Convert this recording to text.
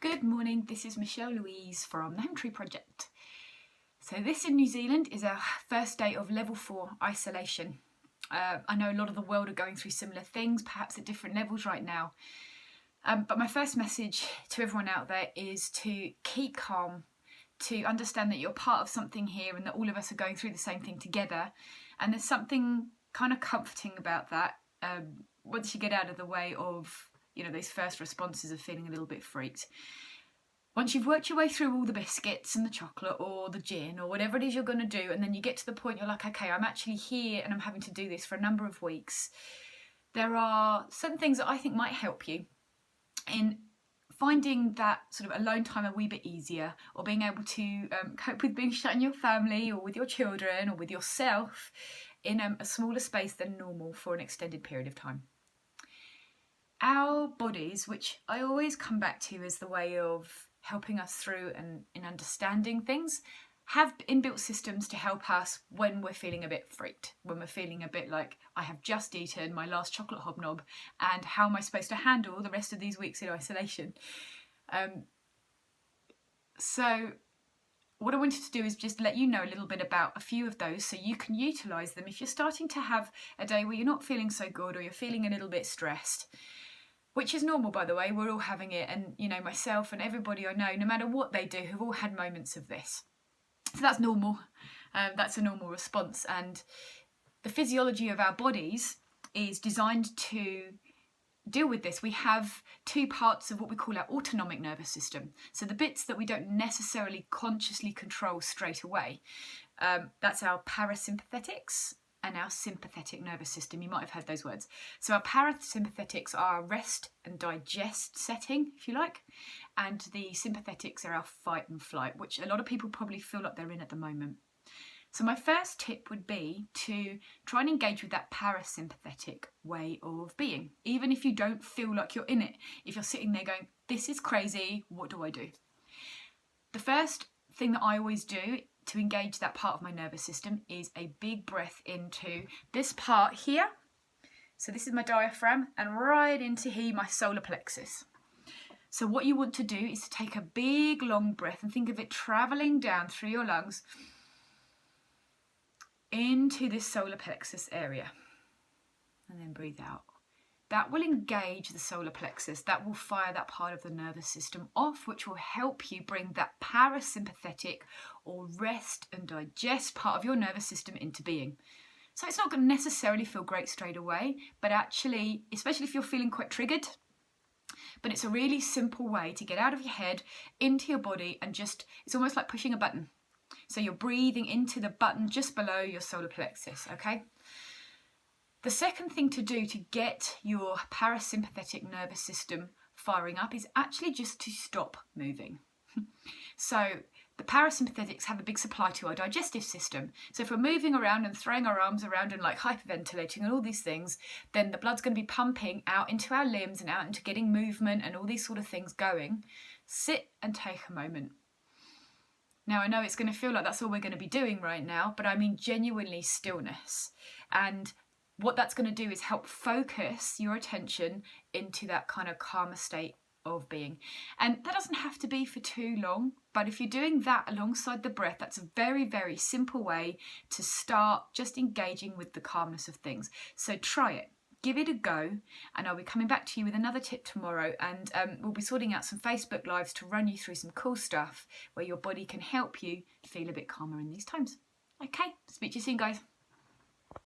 Good morning, this is Michelle Louise from the Home Tree Project. So this in New Zealand is our first day of level 4 isolation. I know a lot of the world are going through similar things, perhaps at different levels right now. But my first message to everyone out there is to keep calm, to understand that you're part of something here and that all of us are going through the same thing together. And there's something kind of comforting about that once you get out of the way of those first responses of feeling a little bit freaked. Once you've worked your way through all the biscuits and the chocolate or the gin or whatever it is you're going to do, and then you get to the point you're like, okay, I'm actually here and I'm having to do this for a number of weeks, there are certain things that I think might help you in finding that sort of alone time a wee bit easier, or being able to cope with being shut in your family or with your children or with yourself in a smaller space than normal for an extended period of time. Our bodies, which I always come back to as the way of helping us through and in understanding things, have inbuilt systems to help us when we're feeling a bit freaked, when we're feeling a bit like, I have just eaten my last chocolate hobnob and how am I supposed to handle the rest of these weeks in isolation? So what I wanted to do is just let you know a little bit about a few of those so you can utilise them if you're starting to have a day where you're not feeling so good or you're feeling a little bit stressed. Which is normal, by the way, we're all having it, and myself and everybody I know, no matter what they do, have all had moments of this. So that's normal, that's a normal response, and the physiology of our bodies is designed to deal with this. We have two parts of what we call our autonomic nervous system, so the bits that we don't necessarily consciously control straight away. That's our parasympathetics and our sympathetic nervous system. You might have heard those words. So our parasympathetics are our rest and digest setting, if you like, and the sympathetics are our fight and flight, which a lot of people probably feel like they're in at the moment. So my first tip would be to try and engage with that parasympathetic way of being, even if you don't feel like you're in it. If you're sitting there going, this is crazy, what do I do? The first thing that I always do to engage that part of my nervous system is a big breath into this part here. So this is my diaphragm, and right into here, my solar plexus. So what you want to do is to take a big long breath and think of it traveling down through your lungs into this solar plexus area, and then breathe out. That will engage the solar plexus, that will fire that part of the nervous system off, which will help you bring that parasympathetic or rest and digest part of your nervous system into being. So it's not going to necessarily feel great straight away, but actually, especially if you're feeling quite triggered, but it's a really simple way to get out of your head, into your body, and it's almost like pushing a button. So you're breathing into the button just below your solar plexus, okay? The second thing to do to get your parasympathetic nervous system firing up is actually just to stop moving. So the parasympathetics have a big supply to our digestive system. So if we're moving around and throwing our arms around and like hyperventilating and all these things, then the blood's going to be pumping out into our limbs and out into getting movement and all these sort of things going. Sit and take a moment. Now, I know it's going to feel like that's all we're going to be doing right now, but I mean genuinely stillness. And what that's going to do is help focus your attention into that kind of calmer state of being. And that doesn't have to be for too long, but if you're doing that alongside the breath, that's a very, very simple way to start just engaging with the calmness of things. So try it. Give it a go, and I'll be coming back to you with another tip tomorrow, and we'll be sorting out some Facebook Lives to run you through some cool stuff where your body can help you feel a bit calmer in these times. Okay, speak to you soon, guys.